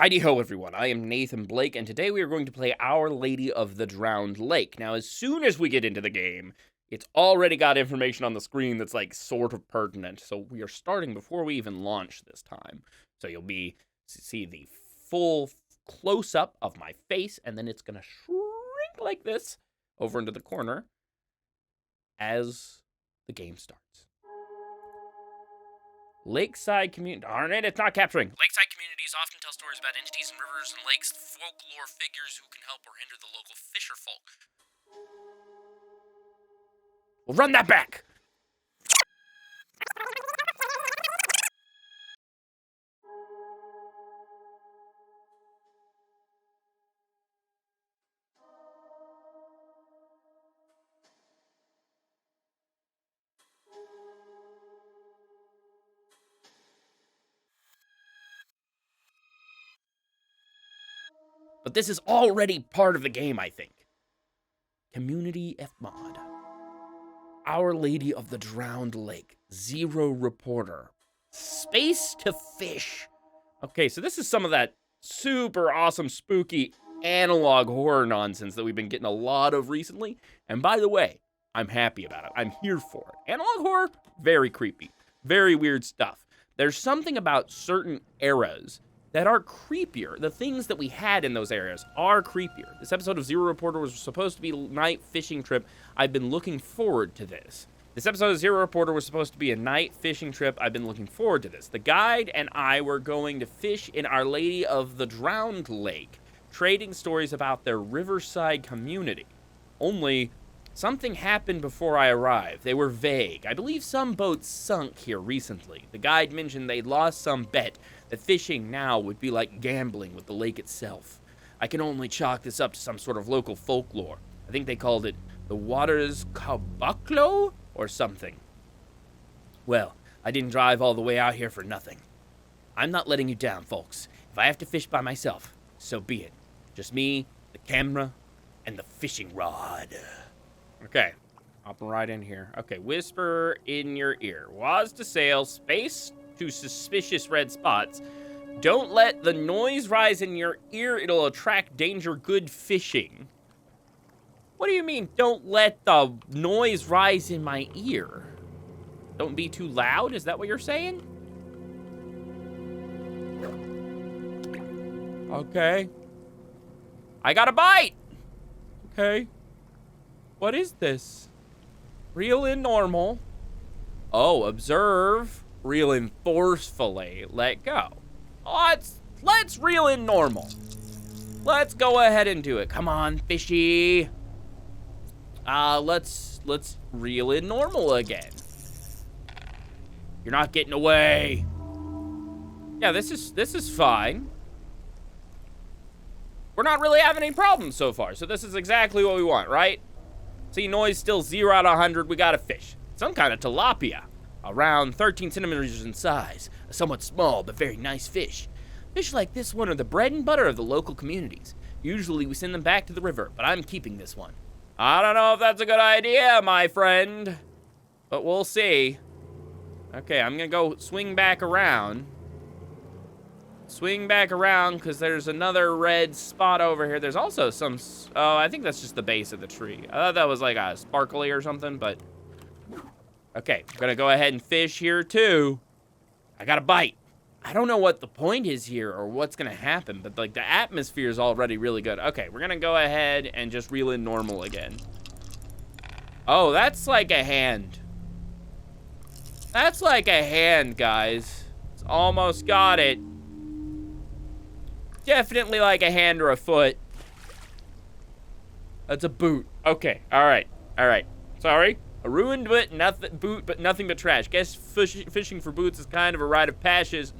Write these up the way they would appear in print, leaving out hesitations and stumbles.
Heidi-ho, everyone. I am Nathan Blake, and today we are going to play Our Lady of the Drowned Lake. Now, as soon as we get into the game, it's already got information on the screen that's, like, sort of pertinent. So we are starting before we even launch this time. So you'll see the full close-up of my face, and then it's going to shrink like this over into the corner as the game starts. Lakeside community. Darn it, it's not capturing. Lakeside communities often tell stories about entities in rivers and lakes, folklore figures who can help or hinder the local fisher folk. We'll run that back! But this is already part of the game, I think. Community F-Mod. Our Lady of the Drowned Lake. Zero reporter. Space to fish. Okay, so this is some of that super awesome, spooky, analog horror nonsense that we've been getting a lot of recently. And by the way, I'm happy about it. I'm here for it. Analog horror, very creepy. Very weird stuff. There's something about certain eras that are creepier. The things that we had in those areas are creepier. This episode of Zero Reporter was supposed to be a night fishing trip. I've been looking forward to this. This episode of Zero Reporter was supposed to be a night fishing trip. I've been looking forward to this. The guide and I were going to fish in Our Lady of the Drowned Lake, trading stories about their riverside community. Only, something happened before I arrived. They were vague. I believe some boats sunk here recently. The guide mentioned they'd lost some bet that fishing now would be like gambling with the lake itself. I can only chalk this up to some sort of local folklore. I think they called it the water's caboclo or something. Well, I didn't drive all the way out here for nothing. I'm not letting you down, folks. If I have to fish by myself, so be it. Just me, the camera, and the fishing rod. Okay, hopping right in here. Okay, whisper in your ear. Was to sail, space to suspicious red spots. Don't let the noise rise in your ear. It'll attract danger. Good fishing. What do you mean, don't let the noise rise in my ear? Don't be too loud? Is that what you're saying? Okay. I got a bite! Okay. What is this? Reel in normal. Oh, observe. Reel in forcefully. Let go. Let's reel in normal. Let's go ahead and do it. Come on, fishy. Let's reel in normal again. You're not getting away. Yeah, this is fine. We're not really having any problems so far, so this is exactly what we want, right? See, noise still 0 out of 100. We got a fish. Some kind of tilapia. Around 13 centimeters in size. A somewhat small but very nice fish. Fish like this one are the bread and butter of the local communities. Usually we send them back to the river, but I'm keeping this one. I don't know if that's a good idea, my friend. But we'll see. Okay, I'm gonna go swing back around. Swing back around, because there's another red spot over here. There's also some... Oh, I think that's just the base of the tree. I thought that was like a sparkly or something, but... Okay, I'm gonna go ahead and fish here, too. I got a bite. I don't know what the point is here or what's gonna happen, but, like, the atmosphere is already really good. Okay, we're gonna go ahead and just reel in normal again. Oh, that's like a hand. That's like a hand, guys. It's almost got it. Definitely like a hand or a foot. That's a boot. Okay, alright. Alright. Sorry. A ruined boot, but nothing but trash. Guess fishing for boots is kind of a rite of passage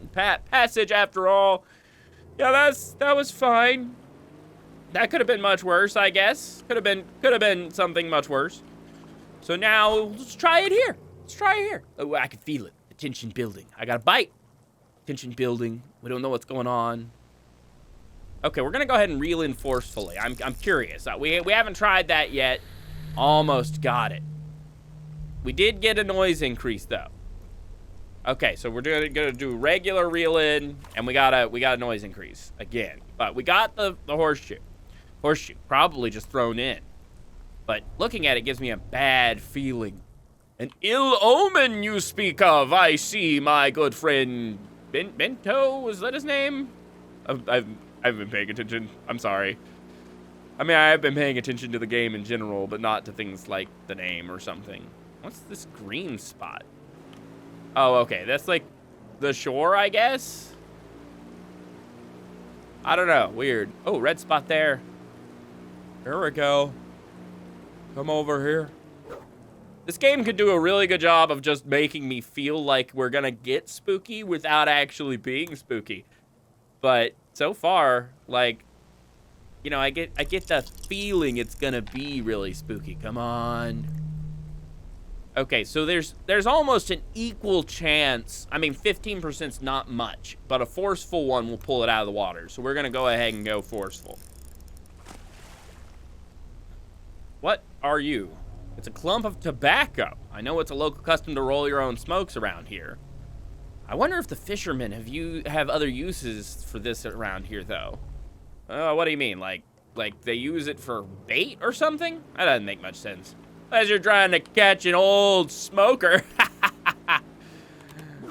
after all. Yeah, that was fine. That could have been much worse, I guess. Could have been something much worse. So now let's try it here. Let's try it here. Oh, I can feel it. The tension building. I got a bite. Tension building. We don't know what's going on. Okay, we're gonna go ahead and reel in forcefully. I'm curious. We haven't tried that yet. Almost got it. We did get a noise increase, though. Okay, so we're gonna do regular reel in, and we got a noise increase again. But we got the horseshoe. Horseshoe, probably just thrown in. But looking at it gives me a bad feeling. An ill omen you speak of, I see, my good friend. Bento, was that his name? I've been paying attention. I'm sorry. I mean, I have been paying attention to the game in general, but not to things like the name or something. What's this green spot? Oh, okay. That's like the shore, I guess? I don't know. Weird. Oh, red spot there. There we go. Come over here. This game could do a really good job of just making me feel like we're gonna get spooky without actually being spooky. But so far, like, you know, I get the feeling it's gonna be really spooky. Come on. Okay, so there's almost an equal chance. I mean, 15%'s not much, but a forceful one will pull it out of the water. So we're gonna go ahead and go forceful. What are you? It's a clump of tobacco. I know it's a local custom to roll your own smokes around here. I wonder if the fishermen have other uses for this around here, though. What do you mean? Like they use it for bait or something? That doesn't make much sense. As you're trying to catch an old smoker.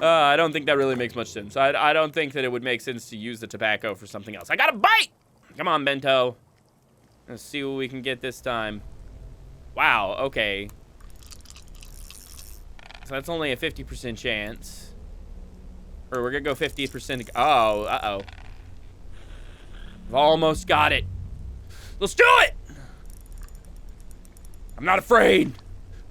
I don't think that really makes much sense. I don't think that it would make sense to use the tobacco for something else. I got a bite! Come on, Bento. Let's see what we can get this time. Wow, okay. So that's only a 50% chance. Or we're gonna go 50%. Oh, uh-oh. We've almost got it. Let's do it! I'm not afraid.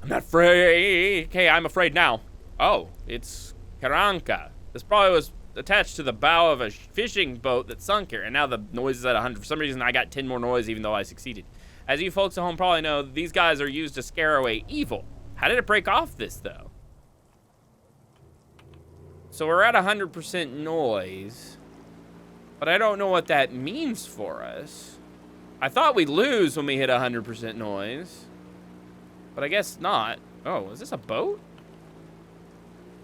I'm not afraid. Okay, I'm afraid now. Oh, it's Karanka. This probably was attached to the bow of a fishing boat that sunk here, and now the noise is at 100. For some reason, I got 10 more noise even though I succeeded. As you folks at home probably know, these guys are used to scare away evil. How did it break off this, though? So we're at 100% noise, but I don't know what that means for us. I thought we'd lose when we hit 100% noise, but I guess not. Oh, is this a boat?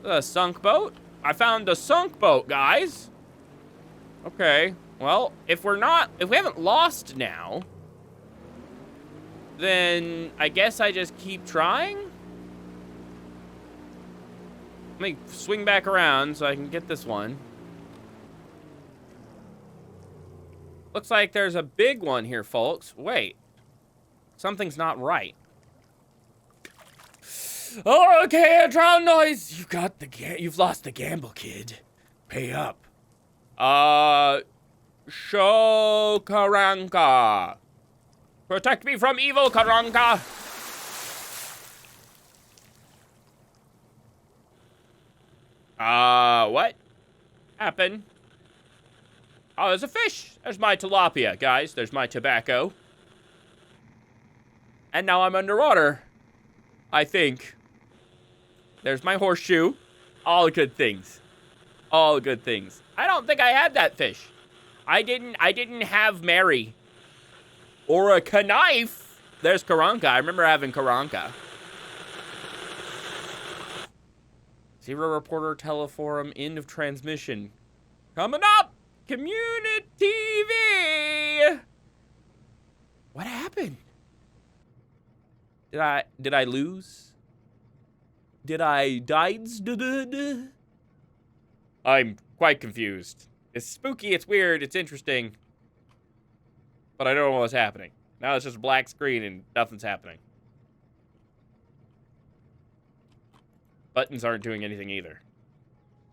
A sunk boat? I found a sunk boat, guys. Okay, well, if we haven't lost now, then I guess I just keep trying? Let me swing back around so I can get this one. Looks like there's a big one here, folks. Wait. Something's not right. Oh, okay, drown noise. You've lost the gamble, kid. Pay up. Show Karanka. Protect me from evil, Karanka. What happened? Oh, there's a fish. There's my tilapia, guys. There's my tobacco. And now I'm underwater. I think. There's my horseshoe. All good things. All good things. I don't think I had that fish. I didn't have Mary. Or a knife. There's Karanka. I remember having Karanka. Zero reporter teleforum. End of transmission. Coming up. Community TV. What happened? Did I lose? Did I die? I'm quite confused. It's spooky, it's weird, it's interesting. But I don't know what's happening. Now it's just a black screen and nothing's happening. Buttons aren't doing anything either.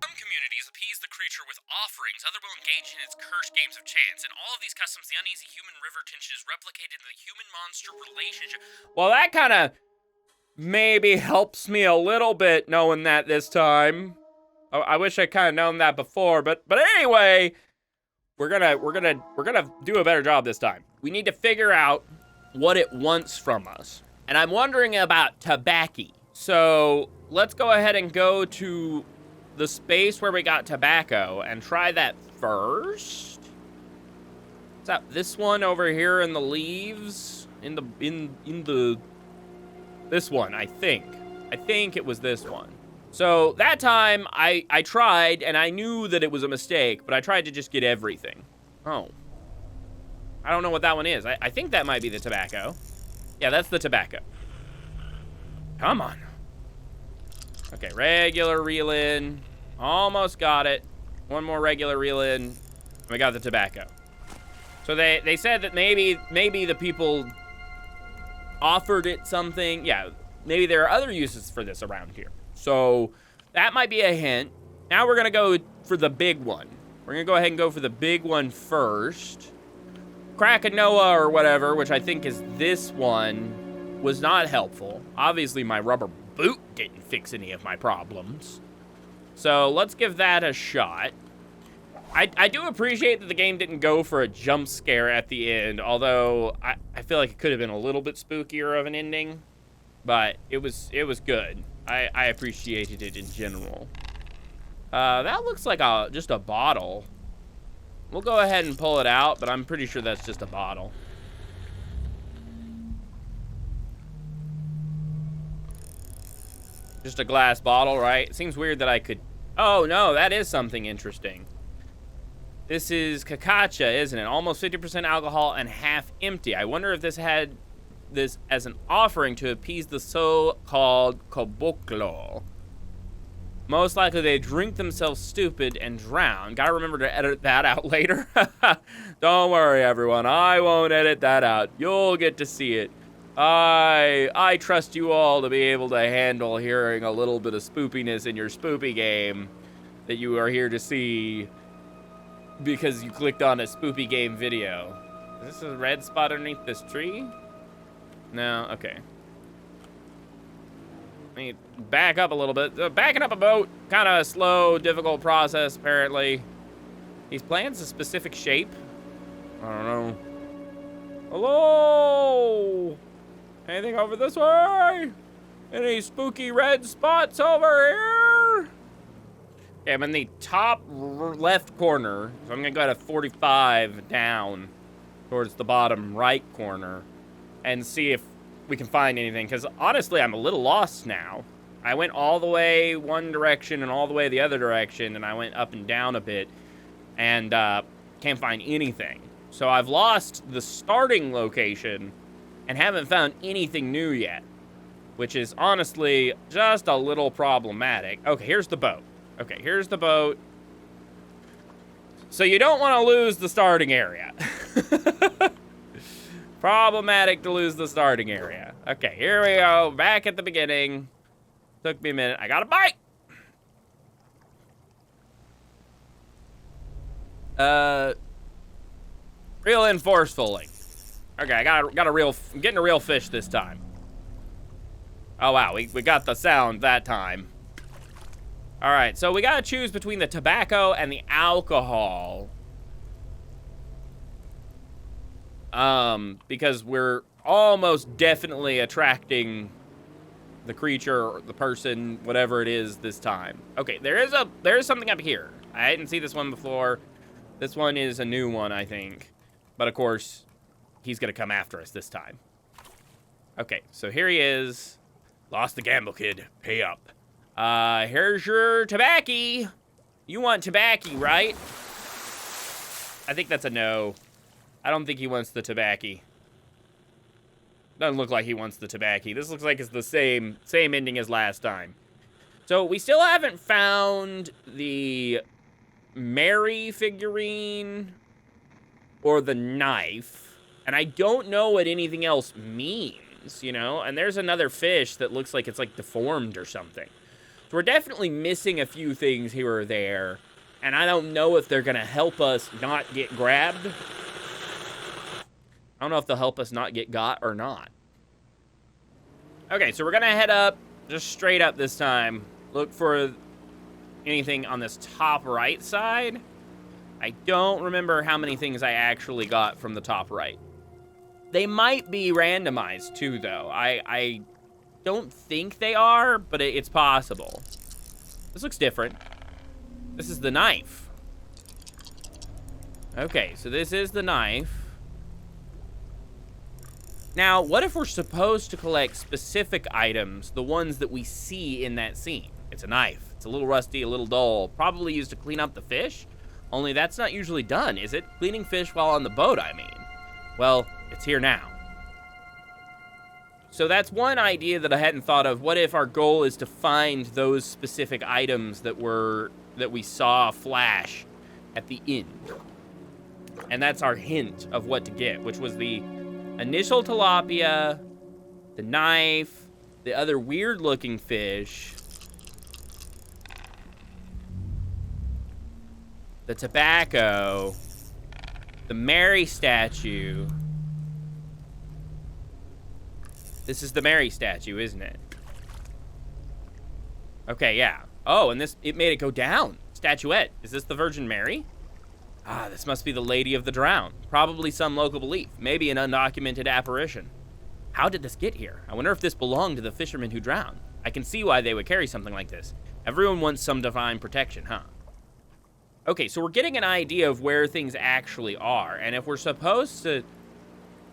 Some communities appease the creature with offerings, others will engage in its cursed games of chance. In all of these customs, the uneasy human river tension is replicated in the human-monster relationship. Well, that kind of maybe helps me a little bit knowing that this time. I wish I kind of known that before, but anyway, we're gonna do a better job this time. We need to figure out what it wants from us, and I'm wondering about tobacco. So let's go ahead and go to the space where we got tobacco and try that first. Is that this one over here in the leaves? In the this one, I think. I think it was this one. So that time, I tried, and I knew that it was a mistake, but I tried to just get everything. Oh. I don't know what that one is. I think that might be the tobacco. Yeah, that's the tobacco. Come on. Okay, regular reel in. Almost got it. One more regular reel in. We got the tobacco. So they said that maybe the people offered it something. Yeah, maybe there are other uses for this around here. So that might be a hint. Now we're going to go for the big one. We're going to go ahead and go for the big one first. Krakenoa or whatever, which I think is this one, was not helpful. Obviously, my rubber boot didn't fix any of my problems. So let's give that a shot. I do appreciate that the game didn't go for a jump scare at the end, although I feel like it could have been a little bit spookier of an ending. But it was good. I appreciated it in general. That looks like just a bottle. We'll go ahead and pull it out, but I'm pretty sure that's just a bottle. Just a glass bottle, right? It seems weird that I could... Oh, no, that is something interesting. This is Kakacha, isn't it? Almost 50% alcohol and half empty. I wonder if this had this as an offering to appease the so-called Koboklo. Most likely they drink themselves stupid and drown. Gotta remember to edit that out later. Don't worry, everyone. I won't edit that out. You'll get to see it. I trust you all to be able to handle hearing a little bit of spoopiness in your spoopy game that you are here to see because you clicked on a spoopy game video. Is this a red spot underneath this tree? No? Okay. Let me back up a little bit. Backing up a boat, kind of a slow, difficult process, apparently. These plants a specific shape? I don't know. Hello? Anything over this way? Any spooky red spots over here? Okay, I'm in the top left corner, so I'm gonna go to 45 down towards the bottom right corner and see if we can find anything, because honestly, I'm a little lost now. I went all the way one direction and all the way the other direction, and I went up and down a bit, and can't find anything. So I've lost the starting location and haven't found anything new yet, which is honestly just a little problematic. Okay, here's the boat. Okay, here's the boat. So you don't want to lose the starting area. Problematic to lose the starting area. Okay, here we go. Back at the beginning. Took me a minute. I got a bite. Reel in forcefully. Okay, I got a real. I'm getting a real fish this time. Oh wow, we got the sound that time. All right, so we gotta choose between the tobacco and the alcohol. Because we're almost definitely attracting the creature or the person, whatever it is this time. Okay, there is something up here. I didn't see this one before. This one is a new one, I think. But of course, he's gonna come after us this time. Okay, so here he is. Lost the gamble, kid. Pay up. Here's your tobacco. You want tobacco, right? I think that's a no. I don't think he wants the tobacco. Doesn't look like he wants the tobacco. This looks like it's the same ending as last time. So we still haven't found the Mary figurine or the knife. And I don't know what anything else means, you know? And there's another fish that looks like it's like deformed or something. So we're definitely missing a few things here or there. And I don't know if they're going to help us not get grabbed. I don't know if they'll help us not get got or not. Okay, so we're going to head up, just straight up this time. Look for anything on this top right side. I don't remember how many things I actually got from the top right. They might be randomized too, though. I don't think they are, but it's possible. This looks different. This is the knife. Okay, so this is the knife. Now, what if we're supposed to collect specific items, the ones that we see in that scene? It's a knife. It's a little rusty, a little dull. Probably used to clean up the fish. Only that's not usually done, is it? Cleaning fish while on the boat, I mean. Well, it's here now. So that's one idea that I hadn't thought of. What if our goal is to find those specific items that we saw flash at the end? And that's our hint of what to get, which was the initial tilapia, the knife, the other weird-looking fish, the tobacco, the Mary statue. This is the Mary statue, isn't it? Okay, yeah. Oh, and it made it go down. Statuette. Is this the Virgin Mary? Ah, this must be the Lady of the Drowned. Probably some local belief. Maybe an undocumented apparition. How did this get here? I wonder if this belonged to the fishermen who drowned. I can see why they would carry something like this. Everyone wants some divine protection, huh? Okay, so we're getting an idea of where things actually are. And if we're supposed to...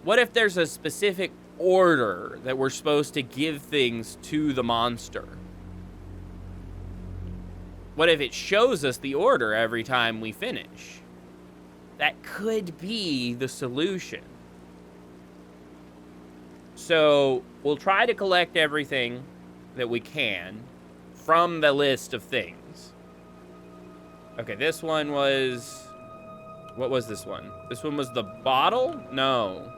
What if there's a specific order that we're supposed to give things to the monster? What if it shows us the order every time we finish? That could be the solution. So we'll try to collect everything that we can from the list of things. Okay, this one was... What was this one? This one was the bottle? No.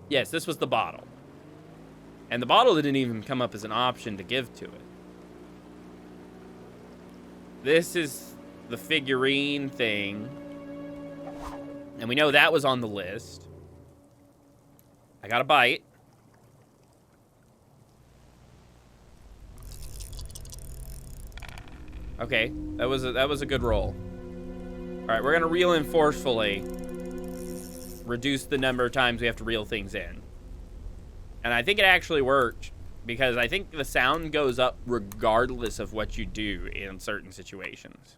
Yes, this was the bottle. And the bottle didn't even come up as an option to give to it. This is the figurine thing. And we know that was on the list. I got a bite. Okay, that was a good roll. All right, we're gonna reel in forcefully. Reduce the number of times we have to reel things in. And I think it actually worked, because I think the sound goes up regardless of what you do in certain situations.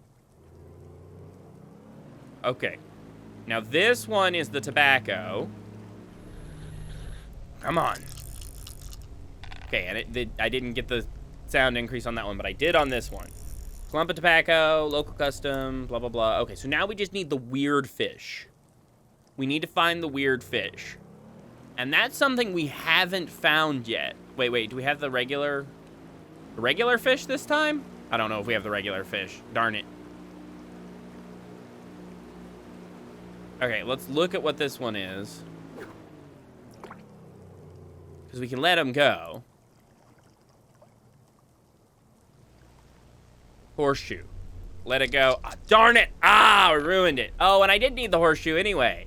Okay. Now this one is the tobacco. Come on. Okay, and I didn't get the sound increase on that one, but I did on this one. Clump of tobacco, local custom, blah, blah, blah. Okay, so now we just need the weird fish. We need to find the weird fish. And that's something we haven't found yet. Wait, do we have the regular fish this time? I don't know if we have the regular fish. Darn it. Okay, let's look at what this one is. Because we can let him go. Horseshoe. Let it go. Oh, darn it. Ah, we ruined it. Oh, and I did need the horseshoe anyway.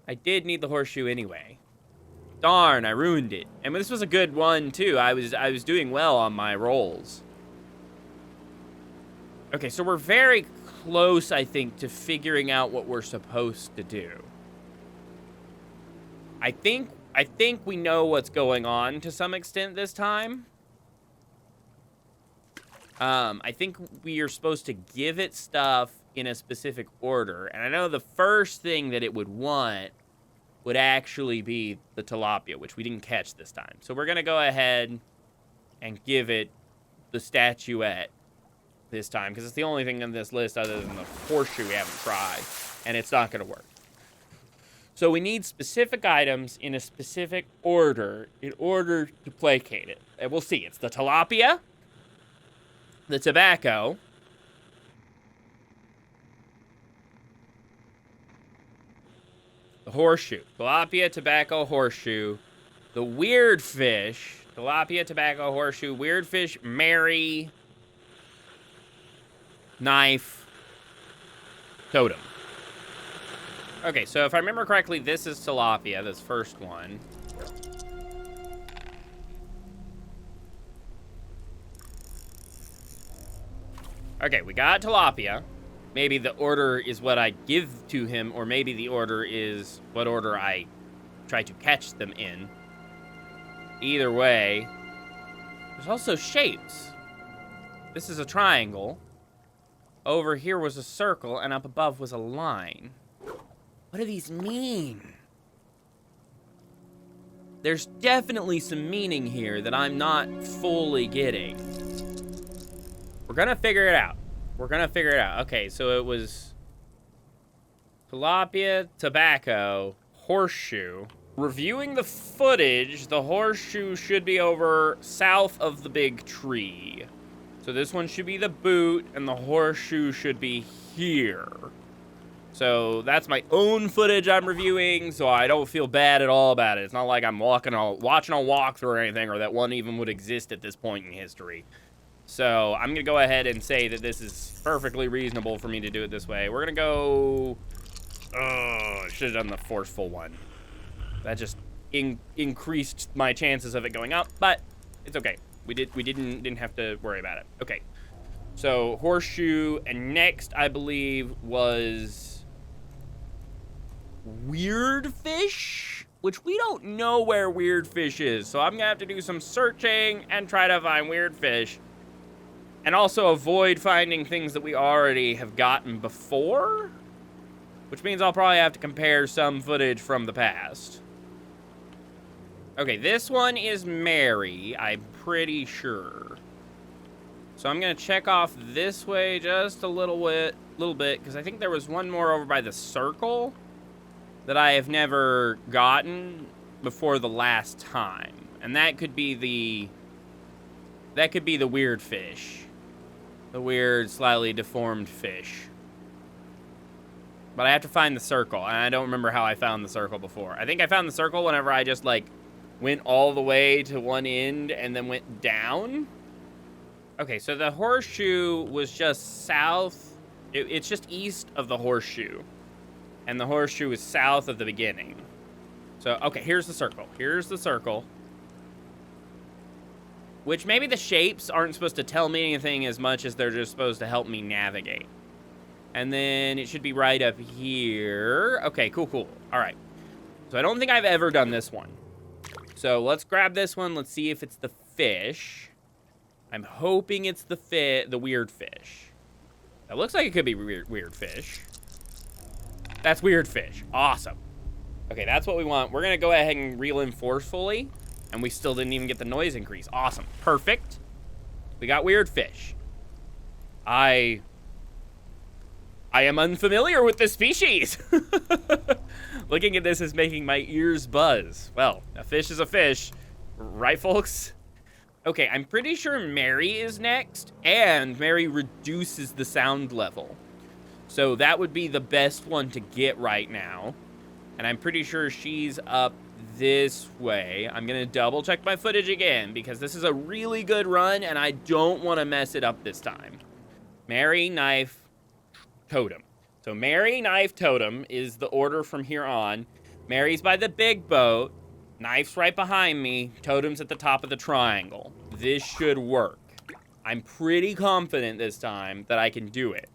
I did need the horseshoe anyway. Darn, I ruined it. And this was a good one, too. I was doing well on my rolls. Okay, so we're very close, I think, to figuring out what we're supposed to do. I think we know what's going on to some extent this time. I think we are supposed to give it stuff in a specific order. And I know the first thing that it would want would actually be the tilapia, which we didn't catch this time. So we're going to go ahead and give it the statuette this time, because it's the only thing on this list other than the horseshoe we haven't tried, and it's not going to work. So we need specific items in a specific order in order to placate it. And we'll see. It's the tilapia, the tobacco, the horseshoe. Tilapia, tobacco, horseshoe. The weird fish. Tilapia, tobacco, horseshoe. Weird fish, Mary. Knife. Totem. Okay, so if I remember correctly, this is tilapia, this first one. Okay, we got tilapia. Maybe the order is what I give to him, or maybe the order is what order I try to catch them in. Either way, there's also shapes. This is a triangle. Over here was a circle, and up above was a line. What do these mean? there's definitely some meaning here that I'm not fully getting. We're gonna figure it out. We're gonna figure it out. Okay, so it was tilapia, tobacco, horseshoe. Reviewing the footage, the horseshoe should be over south of the big tree. So this one should be the boot, and the horseshoe should be here. So that's my own footage I'm reviewing, so I don't feel bad at all about it. It's not like I'm watching a walkthrough or anything, or that one even would exist at this point in history. So I'm going to go ahead and say that this is perfectly reasonable for me to do it this way. We're going to go... Oh, I should have done the forceful one. That just increased my chances of it going up, but it's okay. We didn't have to worry about it. Okay. So horseshoe, and next I believe was weird fish, which we don't know where weird fish is. So I'm gonna have to do some searching and try to find weird fish, and also avoid finding things that we already have gotten before, which means I'll probably have to compare some footage from the past. Okay, this one is Mary, I'm pretty sure. So I'm gonna check off this way just a little bit, because I think there was one more over by the circle that I have never gotten before the last time, and that could be the weird fish, the weird, slightly deformed fish. But I have to find the circle, and I don't remember how I found the circle before. I think I found the circle whenever I just like went all the way to one end and then went down. Okay, so the horseshoe was just south. It's just east of the horseshoe. And the horseshoe is south of the beginning. So, okay, here's the circle. Here's the circle. Which maybe the shapes aren't supposed to tell me anything as much as they're just supposed to help me navigate. And then it should be right up here. Okay, cool. All right. So I don't think I've ever done this one. So let's grab this one. Let's see if it's the fish. I'm hoping it's the weird fish. That looks like it could be weird fish. That's weird fish. Awesome. Okay, that's what we want. We're going to go ahead and reel in forcefully. And we still didn't even get the noise increase. Awesome. Perfect. We got weird fish. I am unfamiliar with this species. Looking at this is making my ears buzz. Well, a fish is a fish. Right, folks? Okay, I'm pretty sure Mary is next, and Mary reduces the sound level. So that would be the best one to get right now. And I'm pretty sure she's up this way. I'm going to double check my footage again, because this is a really good run, and I don't want to mess it up this time. Mary, knife, totem. So Mary, knife, totem is the order from here on. Mary's by the big boat. Knife's right behind me. Totem's at the top of the triangle. This should work. I'm pretty confident this time that I can do it.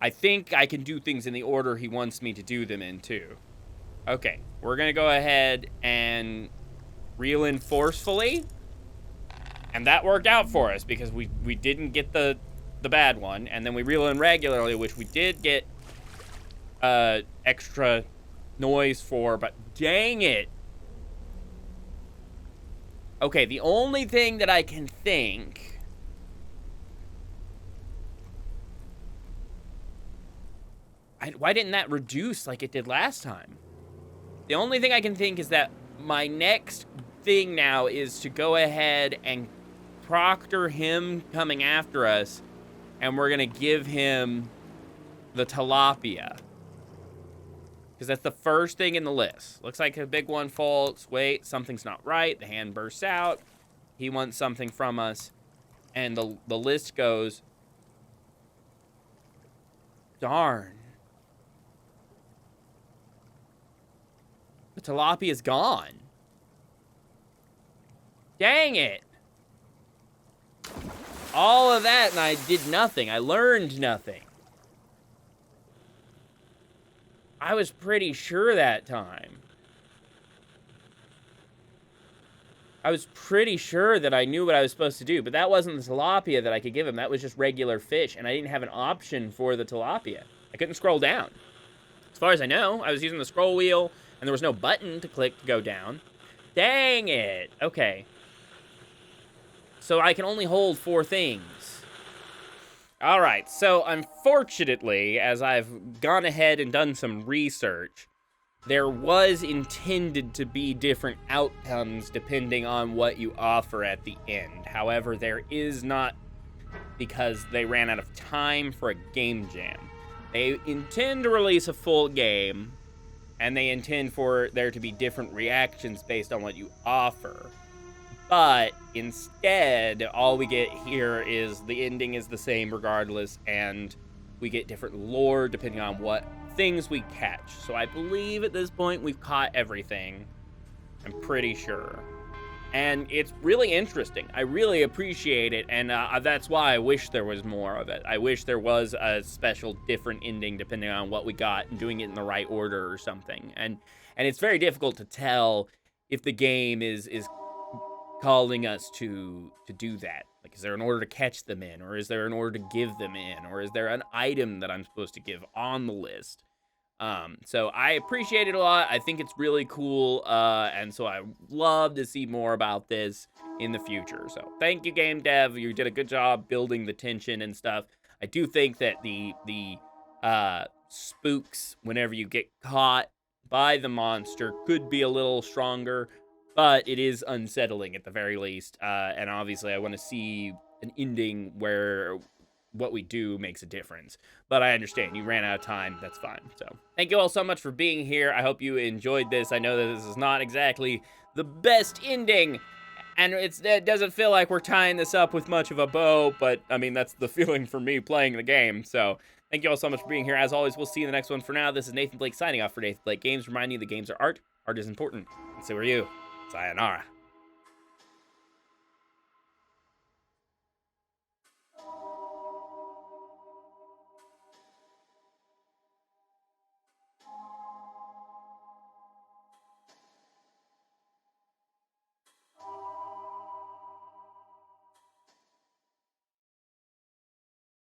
I think I can do things in the order he wants me to do them in, too. Okay, we're going to go ahead and reel in forcefully. And that worked out for us, because we didn't get the bad one, and then we reel in regularly, which we did get extra noise for, but dang it. Okay, the only thing that I can think... why didn't that reduce like it did last time? The only thing I can think is that my next thing now is to go ahead and proctor him coming after us, and we're going to give him the tilapia. Because that's the first thing in the list. Looks like a big one, folks. Wait, something's not right. The hand bursts out. He wants something from us. And the list goes... Darn. The tilapia is gone. Dang it. All of that, and I did nothing. I learned nothing. I was pretty sure that time. I was pretty sure that I knew what I was supposed to do, but that wasn't the tilapia that I could give him. That was just regular fish, and I didn't have an option for the tilapia. I couldn't scroll down. As far as I know, I was using the scroll wheel, and there was no button to click to go down. Dang it. Okay. So I can only hold 4 things. All right. So unfortunately, as I've gone ahead and done some research, there was intended to be different outcomes depending on what you offer at the end. However, there is not, because they ran out of time for a game jam. They intend to release a full game, and they intend for there to be different reactions based on what you offer. But instead, all we get here is the ending is the same regardless, and we get different lore depending on what things we catch. So I believe at this point we've caught everything. I'm pretty sure. And it's really interesting. I really appreciate it, and that's why I wish there was more of it. I wish there was a special different ending depending on what we got and doing it in the right order or something. And it's very difficult to tell if the game is calling us to do that. Like, is there an order to catch them in, or is there an order to give them in, or is there an item that I'm supposed to give on the list? So I appreciate it a lot. I think it's really cool, and so I love to see more about this in the future. So thank you, game dev. You did a good job building the tension and stuff. I do think that the spooks, whenever you get caught by the monster, could be a little stronger, but it is unsettling at the very least. And obviously I want to see an ending where what we do makes a difference. But I understand, you ran out of time, that's fine. So thank you all so much for being here. I hope you enjoyed this. I know that this is not exactly the best ending, and it doesn't feel like we're tying this up with much of a bow, but I mean, that's the feeling for me playing the game. So thank you all so much for being here. As always, we'll see you in the next one. For now, this is Nathan Blake signing off for Nathan Blake Games, reminding you that games are art is important, and so are you. Sayonara.